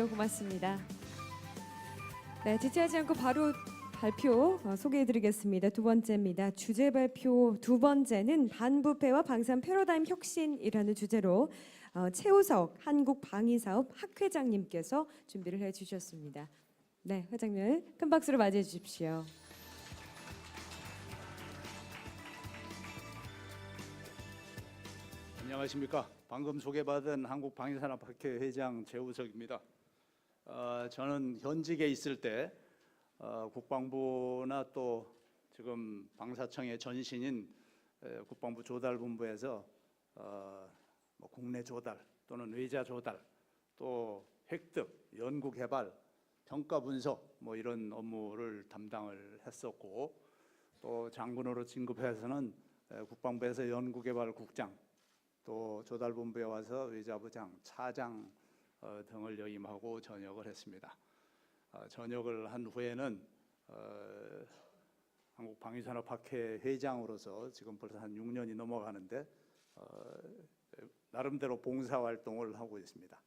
고맙습니다. 네, 지체하지 않고 바로 발표 소개해드리겠습니다. 두 번째입니다. 주제 발표 두 번째는 반부패와 방산 패러다임 혁신이라는 주제로 최우석 한국방위사업 학회장님께서 준비를 해주셨습니다. 네, 회장님 큰 박수로 맞이해 주십시오. 안녕하십니까. 방금 소개받은 한국방위산업학회 회장 최우석입니다. 저는 현직에 있을 때 국방부나 또 지금 방사청의 전신인 국방부 조달본부에서 뭐 국내 조달 또는 외자 조달 또 획득, 연구 개발, 평가 분석 뭐 이런 업무를 담당을 했었고 또 장군으로 진급해서는 국방부에서 연구개발국장 또 조달본부에 와서 외자부장, 차장 등을 역임하고 전역을 했습니다. 전역을 한 후에는 한국방위산업학회 회장으로서 지금 벌써 한 6년이 넘어가는데 나름대로 봉사활동을 하고 있습니다.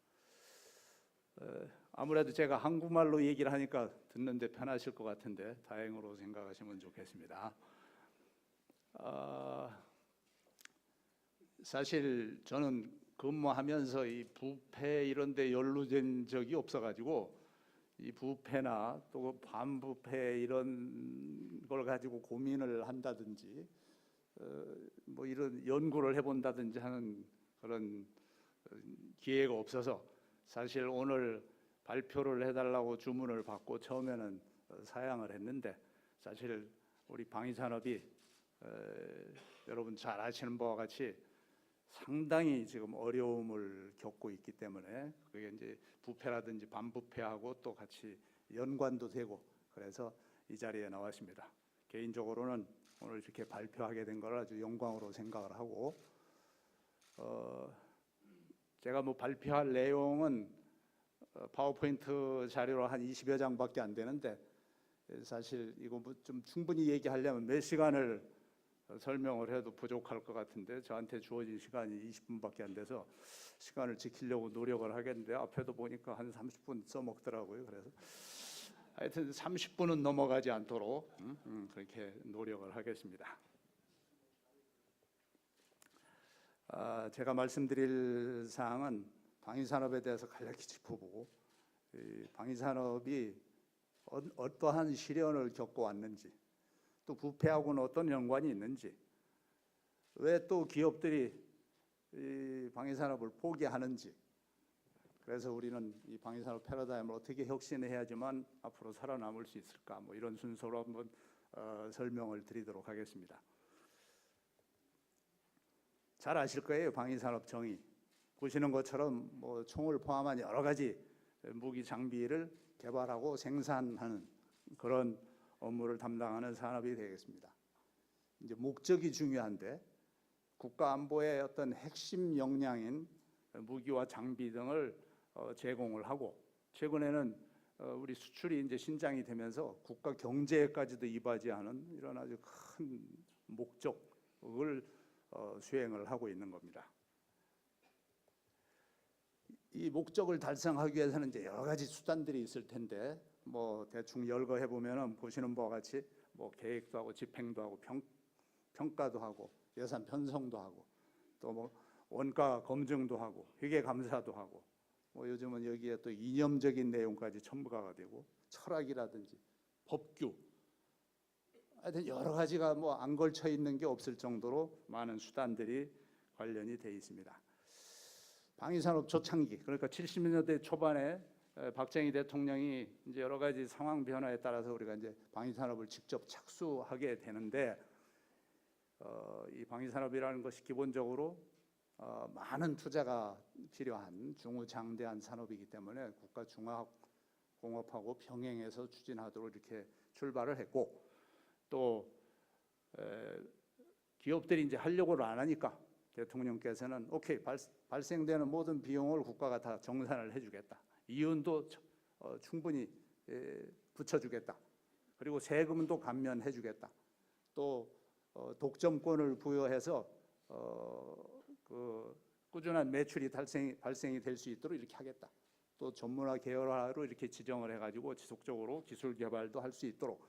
아무래도 제가 한국말로 얘기를 하니까 듣는데 편하실 것 같은데 다행으로 생각하시면 좋겠습니다. 사실 저는 근무하면서 이 부패 이런 데 연루된 적이 없어가지고 이 부패나 또 반부패 이런 걸 가지고 고민을 한다든지 뭐 이런 연구를 해본다든지 하는 그런 기회가 없어서 사실 오늘 발표를 해달라고 주문을 받고 처음에는 사양을 했는데 사실 우리 방위산업이 여러분 잘 아시는 바와 같이 상당히 지금 어려움을 겪고 있기 때문에 그게 이제 부패라든지 반부패하고 또 같이 연관도 되고 그래서 이 자리에 나왔습니다. 개인적으로는 오늘 이렇게 발표하게 된 걸 아주 영광으로 생각을 하고 제가 뭐 발표할 내용은 파워포인트 자료로 한 20여 장밖에 안 되는데 사실 이거 뭐 좀 충분히 얘기하려면 몇 시간을 설명을 해도 부족할 것 같은데 저한테 주어진 시간이 20분밖에 안 돼서 시간을 지키려고 노력을 하겠는데 앞에도 보니까 한 30분 써먹더라고요. 그래서 하여튼 30분은 넘어가지 않도록 그렇게 노력을 하겠습니다. 제가 말씀드릴 사항은 방위산업에 대해서 간략히 짚어보고 방위산업이 어떠한 시련을 겪어왔는지 또 부패하고는 어떤 연관이 있는지 왜 또 기업들이 이 방위산업을 포기하는지 그래서 우리는 이 방위산업 패러다임을 어떻게 혁신해야지만 앞으로 살아남을 수 있을까 뭐 이런 순서로 한번 설명을 드리도록 하겠습니다. 잘 아실 거예요. 방위산업 정의 보시는 것처럼 뭐 총을 포함한 여러 가지 무기 장비를 개발하고 생산하는 그런 업무를 담당하는 산업이 되겠습니다. 이제 목적이 중요한데 국가 안보의 어떤 핵심 역량인 무기와 장비 등을 제공을 하고 최근에는 우리 수출이 이제 신장이 되면서 국가 경제에까지도 이바지하는 이런 아주 큰 목적을 수행을 하고 있는 겁니다. 이 목적을 달성하기 위해서는 이제 여러 가지 수단들이 있을 텐데 뭐 대충 열거해 보면은 보시는 바와 같이 뭐 계획도 하고 집행도 하고 평가도 하고 예산 편성도 하고 또 뭐 원가 검증도 하고 회계 감사도 하고 뭐 요즘은 여기에 또 이념적인 내용까지 첨가가 되고 철학이라든지 법규 하여튼 여러 가지가 뭐 안 걸쳐 있는 게 없을 정도로 많은 수단들이 관련이 돼 있습니다. 방위산업 초창기 그러니까 70년대 초반에 박정희 대통령이 이제 여러 가지 상황 변화에 따라서 우리가 이제 방위산업을 직접 착수하게 되는데 이 방위산업이라는 것이 기본적으로 많은 투자가 필요한 중후장대한 산업이기 때문에 국가 중화공업하고 병행해서 추진하도록 이렇게 출발을 했고 또 기업들이 이제 하려고는 안 하니까 대통령께서는 오케이 발생되는 모든 비용을 국가가 다 정산을 해주겠다. 이윤도 충분히 붙여주겠다. 그리고 세금도 감면해주겠다. 또 독점권을 부여해서 그 꾸준한 매출이 발생이 될 수 있도록 이렇게 하겠다. 또 전문화 계열화로 이렇게 지정을 해가지고 지속적으로 기술 개발도 할 수 있도록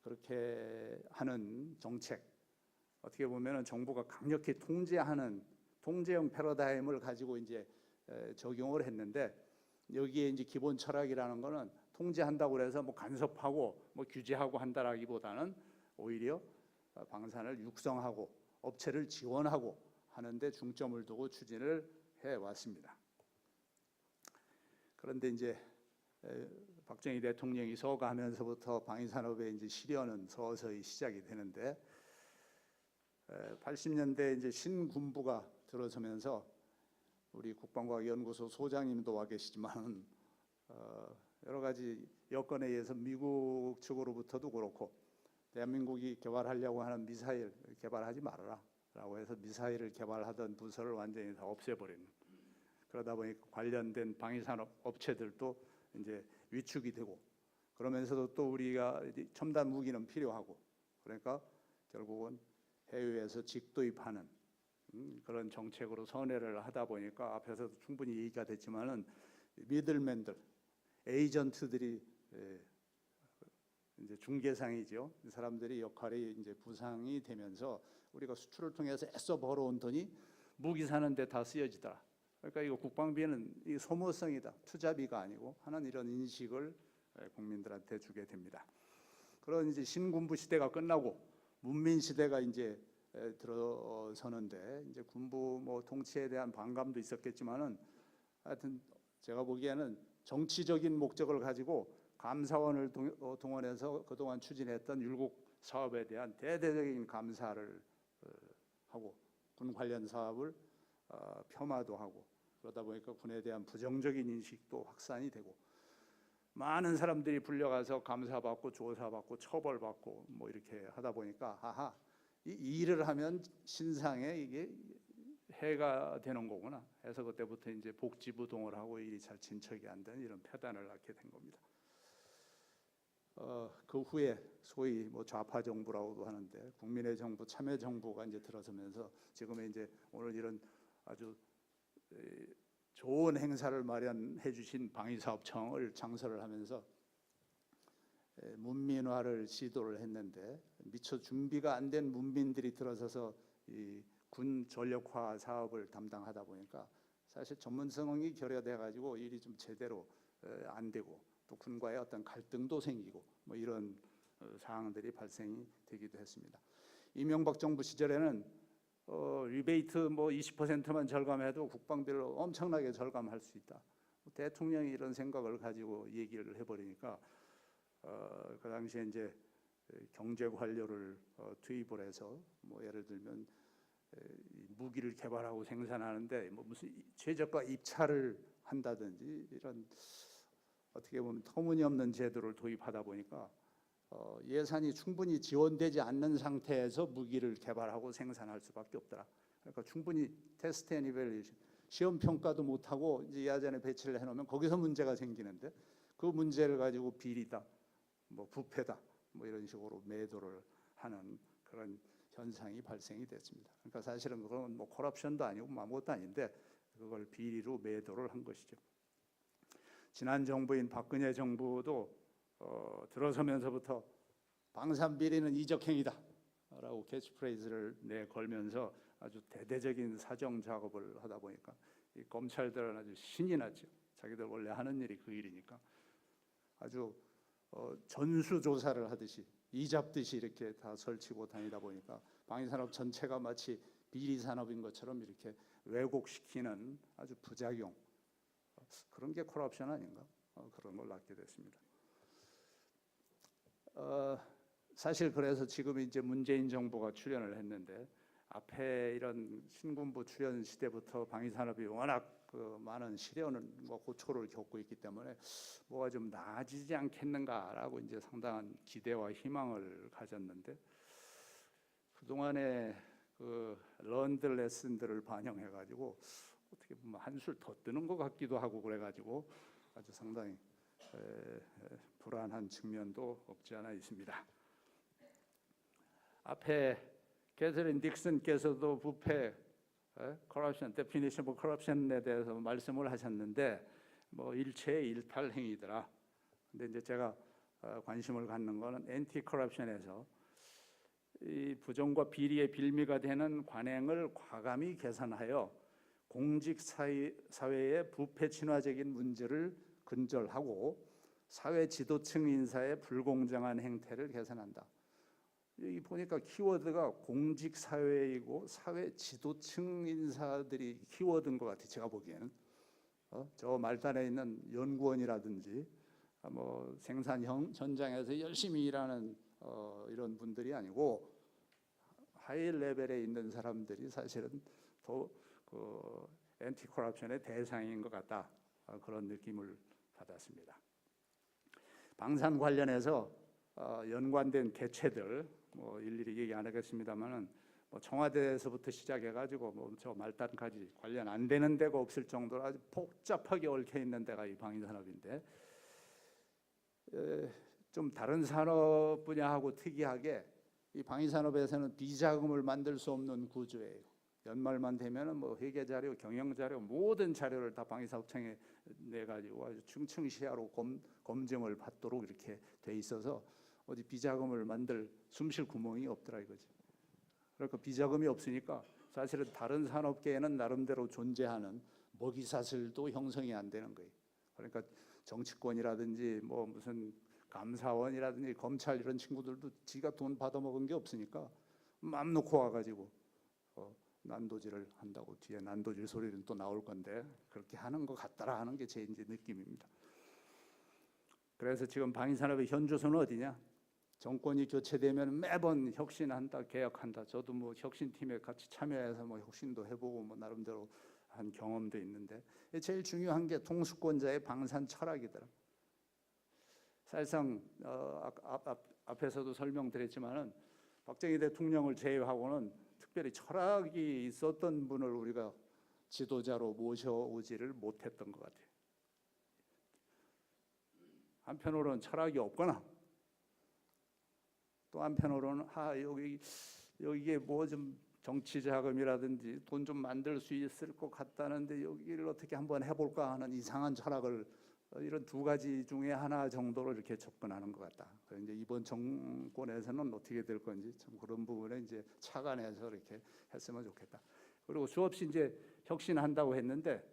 그렇게 하는 정책, 어떻게 보면은 정부가 강력히 통제하는 통제형 패러다임을 가지고 이제 적용을 했는데, 여기에 이제 기본 철학이라는 거는 통제한다고 해서 뭐 간섭하고 뭐 규제하고 한다라기보다는 오히려 방산을 육성하고 업체를 지원하고 하는데 중점을 두고 추진을 해 왔습니다. 그런데 이제 박정희 대통령이 서거하면서부터 방위산업의 이제 실현은 서서히 시작이 되는데, 80년대 이제 신군부가 들어서면서 우리 국방과학연구소 소장님도 와 계시지만 여러 가지 여건에 의해서 미국 측으로부터도 그렇고 대한민국이 개발하려고 하는 미사일 개발하지 말아라라고 해서 미사일을 개발하던 부서를 완전히 다 없애버리는, 그러다 보니까 관련된 방위산업 업체들도 이제 위축이 되고, 그러면서도 또 우리가 첨단 무기는 필요하고, 그러니까 결국은 해외에서 직도입하는 그런 정책으로 선회를 하다 보니까 앞에서도 충분히 얘기가 됐지만은 미들맨들, 에이전트들이 이제 중개상이죠. 이 사람들이 역할이 이제 부상이 되면서 우리가 수출을 통해서 애써 벌어온 돈이 무기 사는데 다 쓰여지더라. 그러니까 이거 국방비는 이 소모성이다, 투자비가 아니고 하는 이런 인식을 국민들한테 주게 됩니다. 그런 이제 신군부 시대가 끝나고 문민 시대가 이제 들어서는데, 이제 군부 뭐 통치에 대한 반감도 있었겠지만은 하여튼 제가 보기에는 정치적인 목적을 가지고 감사원을 동원해서 그동안 추진했던 율곡 사업에 대한 대대적인 감사를 하고 군 관련 사업을 폄하도 하고, 그러다 보니까 군에 대한 부정적인 인식도 확산이 되고, 많은 사람들이 불려가서 감사받고 조사받고 처벌받고 뭐 이렇게 하다 보니까 아하, 이 일을 하면 신상에 이게 해가 되는 거구나 해서 그때부터 이제 복지부동을 하고 일이 잘 진척이 안 되는 이런 폐단을 낳게 된 겁니다. 그 후에 소위 뭐 좌파 정부라고도 하는데 국민의 정부, 참여 정부가 이제 들어서면서 지금의 이제 오늘 이런 아주 좋은 행사를 마련해 주신 방위사업청을 창설을 하면서 문민화를 시도를 했는데, 미처 준비가 안 된 문민들이 들어서서 이 군 전력화 사업을 담당하다 보니까 사실 전문성이 결여돼 가지고 일이 좀 제대로 안 되고, 또 군과의 어떤 갈등도 생기고 뭐 이런 사항들이 발생이 되기도 했습니다. 이명박 정부 시절에는 리베이트 뭐 20%만 절감해도 국방비를 엄청나게 절감할 수 있다. 대통령이 이런 생각을 가지고 얘기를 해버리니까 그 당시에 이제 경제 관료를 투입을 해서 뭐 예를 들면 무기를 개발하고 생산하는데 뭐 무슨 최저가 입찰을 한다든지 이런 어떻게 보면 터무니없는 제도를 도입하다 보니까 예산이 충분히 지원되지 않는 상태에서 무기를 개발하고 생산할 수밖에 없더라. 그러니까 충분히 테스트 앤 이밸리에이션, 시험 평가도 못하고 이제 야전에 배치를 해놓으면 거기서 문제가 생기는데, 그 문제를 가지고 비리다, 뭐 부패다, 뭐 이런 식으로 매도를 하는 그런 현상이 발생이 됐습니다. 그러니까 사실은 그건 뭐 코럽션도 아니고 아무것도 아닌데 그걸 비리로 매도를 한 것이죠. 지난 정부인 박근혜 정부도 들어서면서부터 방산 비리는 이적행위다라고 캐치프레이즈를 내걸면서 아주 대대적인 사정 작업을 하다 보니까 이 검찰들은 아주 신이 났죠. 자기들 원래 하는 일이 그 일이니까 아주 전수조사를 하듯이 이잡듯이 이렇게 다 설치고 다니다 보니까 방위산업 전체가 마치 비리산업인 것처럼 이렇게 왜곡시키는 아주 부작용, 그런 게 코럽션 아닌가, 그런 걸 낳게 됐습니다. 사실 그래서 지금 이제 문재인 정부가 출연을 했는데, 앞에 이런 신군부 출연 시대부터 방위산업이 워낙 그 많은 시련을 뭐 고초를 겪고 있기 때문에 뭐가 좀 나아지지 않겠는가라고 이제 상당한 기대와 희망을 가졌는데, 그동안에 그 런드 레슨들을 반영해가지고 어떻게 보면 한술 더 뜨는 것 같기도 하고 그래가지고 아주 상당히 불안한 측면도 없지 않아 있습니다. 앞에 캐서린 닉슨께서도 부패 corruption, definition of corruption에 대해서 말씀을 하셨는데 뭐 일체일탈 행위더라. 근데 이제 제가 관심을 갖는 거는 엔티 커럽션에서 이 부정과 비리의 빌미가 되는 관행을 과감히 개선하여 공직 사회의 부패 친화적인 문제를 근절하고 사회 지도층 인사의 불공정한 행태를 개선한다. 여기 보니까 키워드가 공직 사회이고 사회 지도층 인사들이 키워드인 것 같아요. 제가 보기에는 저 말단에 있는 연구원이라든지 뭐 생산 현장에서 열심히 일하는 이런 분들이 아니고 하이 레벨에 있는 사람들이 사실은 더 엔티 커럽션의 대상인 것 같다. 그런 느낌을 받았습니다. 방산 관련해서 연관된 개최들 뭐 일일이 얘기 안 하겠습니다만은 뭐 청와대에서부터 시작해가지고 뭐 저 말단까지 관련 안 되는 데가 없을 정도로 아주 복잡하게 얽혀 있는 데가 이 방위산업인데 좀 다른 산업 분야하고 특이하게 이 방위산업에서는 비자금을 만들 수 없는 구조예요. 연말만 되면은 뭐 회계 자료, 경영 자료 모든 자료를 다 방위사업청에 내 가지고 아주 충충시야로 검증을 받도록 이렇게 돼 있어서 어디 비자금을 만들 숨쉴 구멍이 없더라 이거지. 그러니까 비자금이 없으니까 사실은 다른 산업계에는 나름대로 존재하는 먹이사슬도 형성이 안 되는 거예요. 그러니까 정치권이라든지 뭐 무슨 감사원이라든지 검찰 이런 친구들도 지가 돈 받아먹은 게 없으니까 맘 놓고 와가지고 난도질을 한다고 뒤에 난도질 소리는 또 나올 건데 그렇게 하는 것 같더라 하는 게 제 이제 느낌입니다. 그래서 지금 방위산업의 현주소는 어디냐? 정권이 교체되면 매번 혁신한다, 개혁한다. 저도 뭐 혁신팀에 같이 참여해서 뭐 혁신도 해보고 뭐 나름대로 한 경험도 있는데 제일 중요한 게 통수권자의 방산 철학이더라. 사실상 앞에서도 설명드렸지만은 박정희 대통령을 제외하고는 특별히 철학이 있었던 분을 우리가 지도자로 모셔오지를 못했던 것 같아요. 한편으로는 철학이 없거나 또 한편으로는 여기에 뭐 좀 정치 자금이라든지 돈 좀 만들 수 있을 것 같다는데 여기를 어떻게 한번 해볼까 하는 이상한 철학을 이런 두 가지 중에 하나 정도로 이렇게 접근하는 것 같다. 이제 이번 정권에서는 어떻게 될 건지 참 그런 부분에 이제 착안해서 이렇게 했으면 좋겠다. 그리고 수없이 이제 혁신한다고 했는데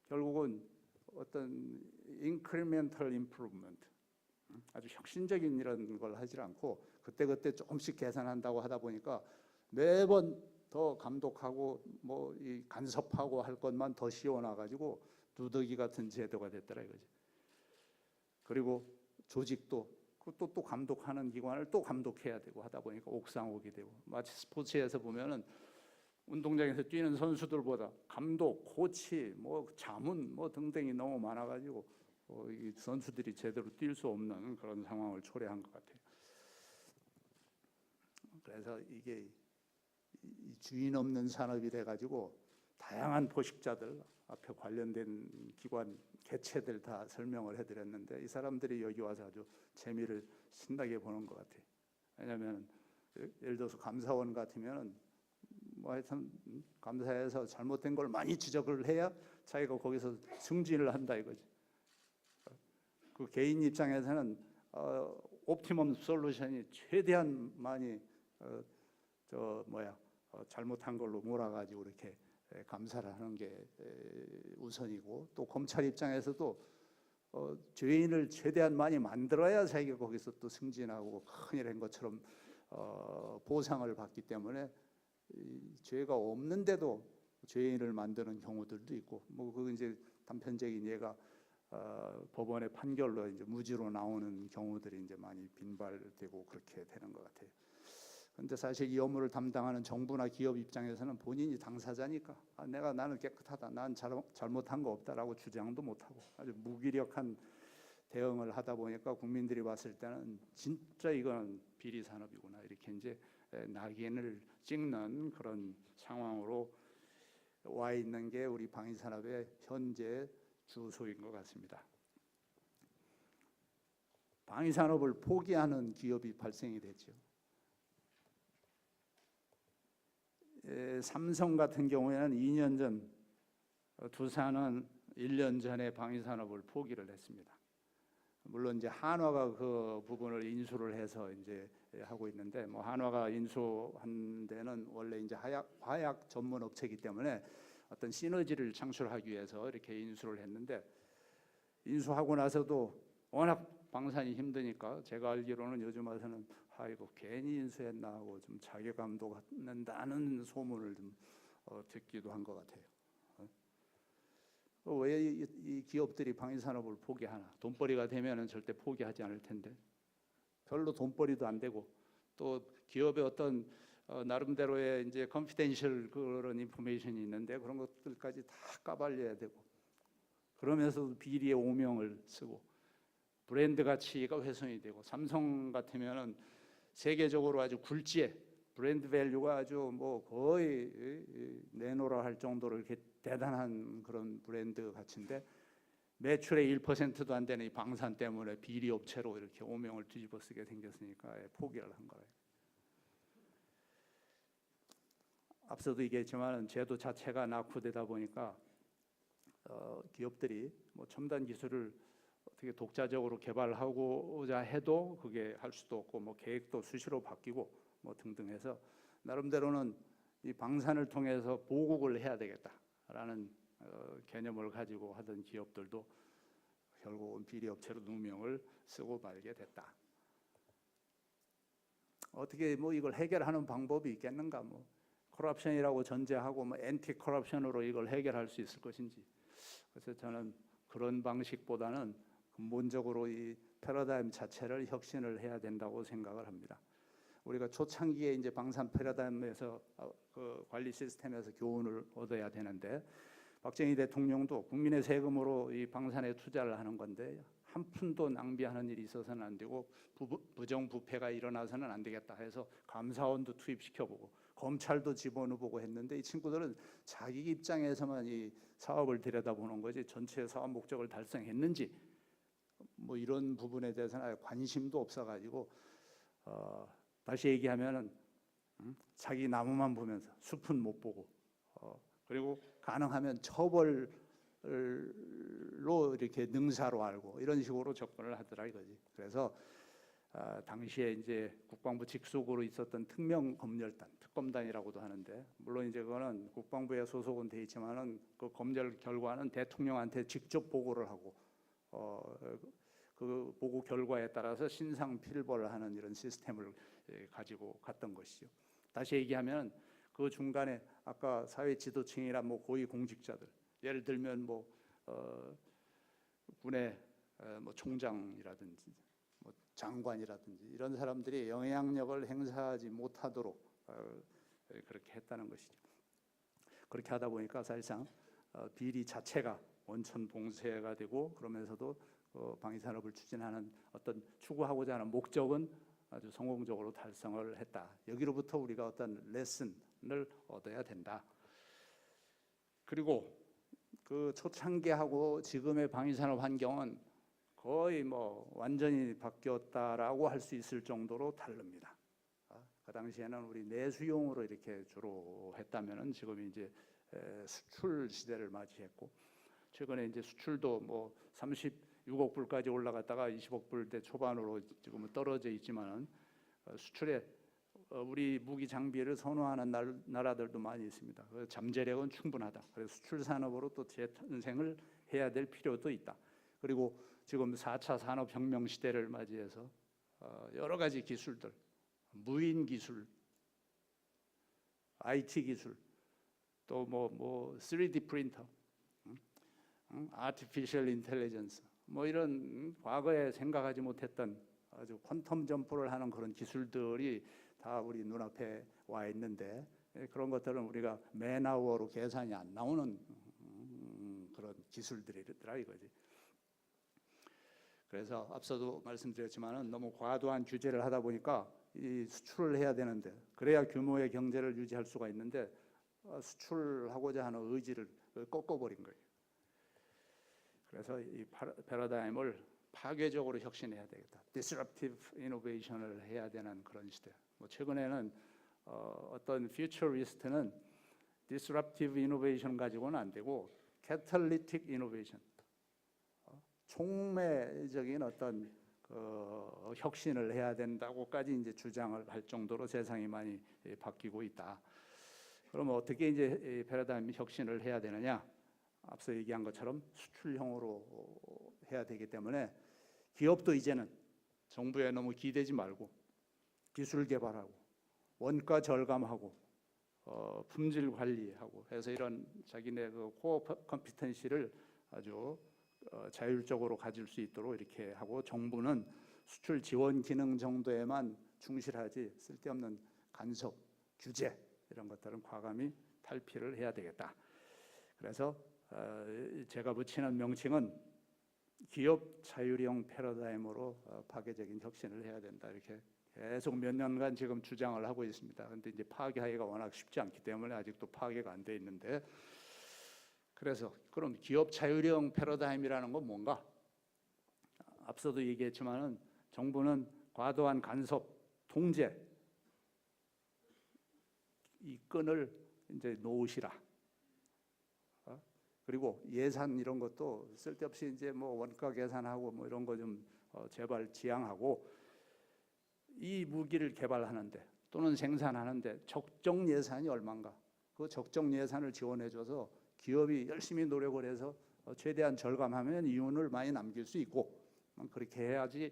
결국은 어떤 incremental improvement, 아주 혁신적인 이런 걸 하지 않고 그때그때 조금씩 개선한다고 하다 보니까 매번 더 감독하고 뭐 이 간섭하고 할 것만 더 씌워놔가지고 누더기 같은 제도가 됐더라 이거지. 그리고 조직도 또 감독하는 기관을 또 감독해야 되고 하다 보니까 옥상옥이 되고 마치 스포츠에서 보면은 운동장에서 뛰는 선수들보다 감독, 코치, 뭐 자문 뭐 등등이 너무 많아가지고 이 선수들이 제대로 뛸 수 없는 그런 상황을 초래한 것 같아요. 그래서 이게 이 주인 없는 산업이 돼가지고 다양한 포식자들 앞에 관련된 기관 개체들 다 설명을 해드렸는데 이 사람들이 여기 와서 아주 재미를 신나게 보는 것 같아요. 왜냐하면 예를 들어서 감사원 같으면은 뭐 하여튼 감사해서 잘못된 걸 많이 지적을 해야 자기가 거기서 승진을 한다 이거지. 그 개인 입장에서는 옵티멈 솔루션이 최대한 많이 잘못한 걸로 몰아가지고 이렇게 감사를 하는 게 우선이고 또 검찰 입장에서도 죄인을 최대한 많이 만들어야 자기가 거기서 또 승진하고 큰일 한 것처럼 보상을 받기 때문에 죄가 없는데도 죄인을 만드는 경우들도 있고 뭐 그 이제 단편적인 예가 법원의 판결로 이제 무죄로 나오는 경우들이 이제 많이 빈발되고 그렇게 되는 것 같아요. 그런데 사실 이 업무를 담당하는 정부나 기업 입장에서는 본인이 당사자니까 나는 깨끗하다, 난 잘못한 거 없다라고 주장도 못하고 아주 무기력한 대응을 하다 보니까 국민들이 봤을 때는 진짜 이건 비리 산업이구나 이렇게 이제 낙인을 찍는 그런 상황으로 와 있는 게 우리 방위산업의 현재 주소인 것 같습니다. 방위산업을 포기하는 기업이 발생이 됐죠. 삼성 같은 경우에는 2년 전, 두산은 1년 전에 방위산업을 포기를 했습니다. 물론 이제 한화가 그 부분을 인수를 해서 이제 하고 있는데, 뭐 한화가 인수한 데는 원래 이제 화약 전문 업체이기 때문에 어떤 시너지를 창출하기 위해서 이렇게 인수를 했는데, 인수하고 나서도 워낙 방산이 힘드니까 제가 알기로는 요즘 와서는 아이고 괜히 인수했나 하고 좀 자괴감도 갖는다는 소문을 좀 듣기도 한 것 같아요. 왜 이 기업들이 방위산업을 포기하나? 돈벌이가 되면은 절대 포기하지 않을 텐데, 별로 돈벌이도 안 되고, 또 기업의 어떤 나름대로의 이제 컨피덴셜 그런 인포메이션이 있는데 그런 것들까지 다 까발려야 되고, 그러면서도 비리의 오명을 쓰고 브랜드 가치가 훼손이 되고, 삼성 같으면은 세계적으로 아주 굴지에 브랜드 밸류가 아주 뭐 거의 내놓으라 할 정도로 이렇게 대단한 그런 브랜드 가치인데, 매출의 1%도 안 되는 이 방산 때문에 비리 업체로 이렇게 오명을 뒤집어 쓰게 생겼으니까 포기를 한 거예요. 앞서도 얘기했지만 제도 자체가 낙후되다 보니까 기업들이 뭐 첨단 기술을 어떻게 독자적으로 개발하고자 해도 그게 할 수도 없고, 뭐 계획도 수시로 바뀌고 뭐 등등 해서 나름대로는 이 방산을 통해서 보국을 해야 되겠다라는 개념을 가지고 하던 기업들도 결국은 비리 업체로 누명을 쓰고 말게 됐다. 어떻게 뭐 이걸 해결하는 방법이 있겠는가? 뭐 커럽션이라고 전제하고 뭐 엔티 커럽션으로 이걸 해결할 수 있을 것인지. 그래서 저는 그런 방식보다는 근본적으로 이 패러다임 자체를 혁신을 해야 된다고 생각을 합니다. 우리가 초창기에 이제 방산 패러다임에서 그 관리 시스템에서 교훈을 얻어야 되는데, 박정희 대통령도 국민의 세금으로 이 방산에 투자를 하는 건데 한 푼도 낭비하는 일이 있어서는 안 되고 부정부패가 일어나서는 안 되겠다 해서 감사원도 투입시켜보고 검찰도 집어넣어보고 했는데, 이 친구들은 자기 입장에서만 이 사업을 들여다보는 거지 전체 사업 목적을 달성했는지 뭐 이런 부분에 대해서는 아예 관심도 없어가지고 다시 얘기하면은 자기 나무만 보면서 숲은 못 보고, 그리고 가능하면 처벌로 이렇게 능사로 알고 이런 식으로 접근을 하더라 이거지. 그래서 당시에 이제 국방부 직속으로 있었던 특명검열단, 특검단이라고도 하는데, 물론 이제 그거는 국방부에 소속은 돼 있지만은 그 검열 결과는 대통령한테 직접 보고를 하고 그 보고 결과에 따라서 신상필벌을 하는 이런 시스템을 가지고 갔던 것이죠. 다시 얘기하면 그 중간에 아까 사회 지도층이나 뭐 고위 공직자들, 예를 들면 뭐 군의 뭐 총장이라든지 뭐 장관이라든지 이런 사람들이 영향력을 행사하지 못하도록 그렇게 했다는 것이죠. 그렇게 하다 보니까 사실상 비리 자체가 원천 봉쇄가 되고, 그러면서도 방위산업을 추진하는 어떤 추구하고자 하는 목적은 아주 성공적으로 달성을 했다. 여기로부터 우리가 어떤 레슨을 얻어야 된다. 그리고 그 초창기하고 지금의 방위산업 환경은 거의 뭐 완전히 바뀌었다라고 할 수 있을 정도로 다릅니다. 그 당시에는 우리 내수용으로 이렇게 주로 했다면은 지금 이제 수출 시대를 맞이했고, 최근에 이제 수출도 뭐 36억 불까지 올라갔다가 20억 불대 초반으로 지금은 떨어져 있지만은 수출에 우리 무기 장비를 선호하는 나라들도 많이 있습니다. 잠재력은 충분하다. 그래서 수출 산업으로 또 재탄생을 해야 될 필요도 있다. 그리고 지금 4차 산업혁명 시대를 맞이해서 여러 가지 기술들, 무인 기술, IT 기술, 또 뭐 3D 프린터, 아티피셜 인텔리전스, 뭐 이런 과거에 생각하지 못했던 아주 퀀텀 점프를 하는 그런 기술들이 다 우리 눈앞에 와 있는데, 그런 것들은 우리가 맨아워로 계산이 안 나오는 그런 기술들이더라 이거지. 그래서 앞서도 말씀드렸지만은 너무 과도한 규제를 하다 보니까 이 수출을 해야 되는데, 그래야 규모의 경제를 유지할 수가 있는데 수출하고자 하는 의지를 꺾어버린 거예요. 그래서 이 패러다임을 파괴적으로 혁신해야 되겠다. Disruptive innovation을 해야 되는 그런 시대. 뭐 최근에는 어떤 futurist는 disruptive innovation 가지고는 안 되고 catalytic innovation, 촉매적인 어떤 혁신을 해야 된다고까지 이제 주장을 할 정도로 세상이 많이 바뀌고 있다. 그럼 어떻게 이제 패러다임 혁신을 해야 되느냐? 앞서 얘기한 것처럼 수출형으로 해야 되기 때문에 기업도 이제는 정부에 너무 기대지 말고 기술 개발하고 원가 절감하고 품질 관리하고 해서 이런 자기네 그 코어 컴피턴시를 아주 자율적으로 가질 수 있도록 이렇게 하고, 정부는 수출 지원 기능 정도에만 충실하지 쓸데없는 간섭, 규제 이런 것들은 과감히 탈피를 해야 되겠다. 그래서 제가 붙이는 명칭은 기업 자율형 패러다임으로 파괴적인 혁신을 해야 된다, 이렇게 계속 몇 년간 지금 주장을 하고 있습니다. 그런데 이제 파괴하기가 워낙 쉽지 않기 때문에 아직도 파괴가 안 돼 있는데, 그래서 그럼 기업 자율형 패러다임이라는 건 뭔가? 앞서도 얘기했지만은 정부는 과도한 간섭, 통제, 이 끈을 이제 놓으시라. 그리고 예산 이런 것도 쓸데없이 이제 뭐 원가 계산하고 뭐 이런 거 좀 제발 지양하고, 이 무기를 개발하는데 또는 생산하는데 적정 예산이 얼마인가? 그 적정 예산을 지원해줘서 기업이 열심히 노력을 해서 최대한 절감하면 이윤을 많이 남길 수 있고, 그렇게 해야지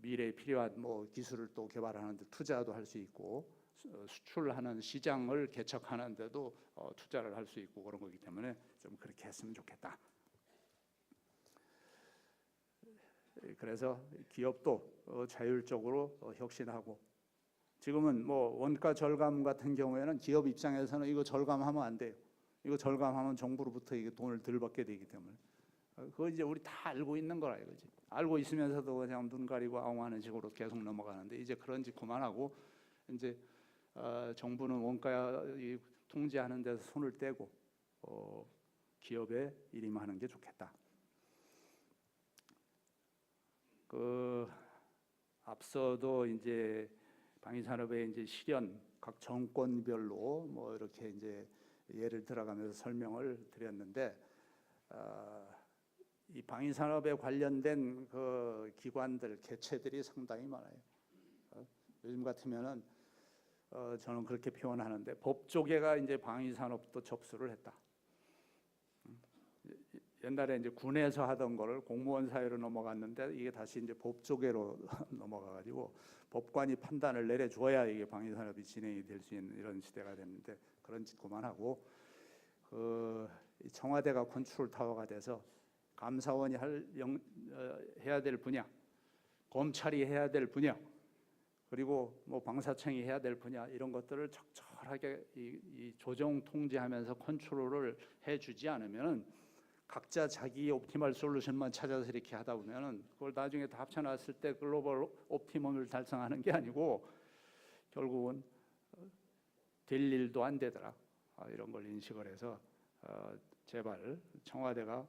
미래에 필요한 뭐 기술을 또 개발하는 데 투자도 할 수 있고, 수출하는 시장을 개척하는 데도 투자를 할 수 있고 그런 거기 때문에 좀 그렇게 했으면 좋겠다. 그래서 기업도 자율적으로 혁신하고, 지금은 뭐 원가 절감 같은 경우에는 기업 입장에서는 이거 절감하면 안 돼요. 이거 절감하면 정부로부터 이게 돈을 덜 받게 되기 때문에 그거 이제 우리 다 알고 있는 거라 이거지. 알고 있으면서도 그냥 눈 가리고 아웅하는 식으로 계속 넘어가는데, 이제 그런 짓 그만하고 이제 정부는 원가 통제하는 데서 손을 떼고 기업에 일임하는 게 좋겠다. 그 앞서도 이제 방위산업의 이제 실현 각 정권별로 뭐 이렇게 이제 예를 들어가면서 설명을 드렸는데, 이 방위산업에 관련된 그 기관들, 개체들이 상당히 많아요. 요즘 같으면은 저는 그렇게 표현하는데, 법조계가 이제 방위산업도 접수를 했다. 옛날에 이제 군에서 하던 거를 공무원 사회로 넘어갔는데, 이게 다시 이제 법조계로 넘어가가지고 법관이 판단을 내려줘야 이게 방위산업이 진행이 될 수 있는 이런 시대가 됐는데, 그런 짓 그만하고 청와대가 컨트롤 타워가 돼서 감사원이 해야 될 분야, 검찰이 해야 될 분야, 그리고 뭐 방사청이 해야 될 분야, 이런 것들을 적절하게 이 조정 통제하면서 컨트롤을 해주지 않으면은 각자 자기 옵티멀 솔루션만 찾아서 이렇게 하다 보면은 그걸 나중에 다 합쳐놨을 때 글로벌 옵티멈을 달성하는 게 아니고 결국은 될 일도 안 되더라. 이런 걸 인식을 해서 제발 청와대가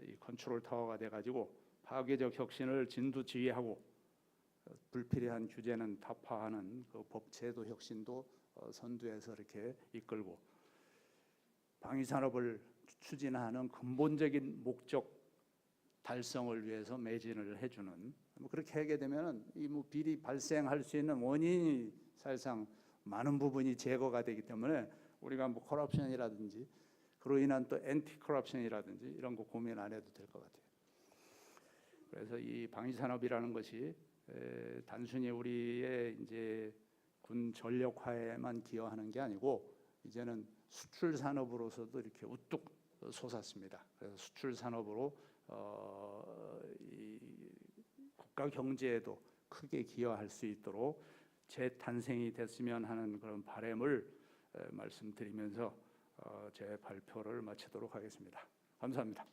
이 컨트롤 타워가 돼가지고 파괴적 혁신을 진두지휘하고 불필요한 규제는 타파하는 그 법제도 혁신도 선두에서 이렇게 이끌고 방위산업을 추진하는 근본적인 목적 달성을 위해서 매진을 해주는, 뭐 그렇게 하게 되면은 이 뭐 비리 발생할 수 있는 원인이 사실상 많은 부분이 제거가 되기 때문에 우리가 뭐 커럽션이라든지 그로 인한 또 엔티 커럽션이라든지 이런 거 고민 안 해도 될 것 같아요. 그래서 이 방위산업이라는 것이 단순히 우리의 이제 군 전력화에만 기여하는 게 아니고 이제는 수출 산업으로서도 이렇게 우뚝 솟았습니다. 그래서 수출 산업으로 이 국가 경제에도 크게 기여할 수 있도록 재탄생이 됐으면 하는 그런 바람을 말씀드리면서 제 발표를 마치도록 하겠습니다. 감사합니다.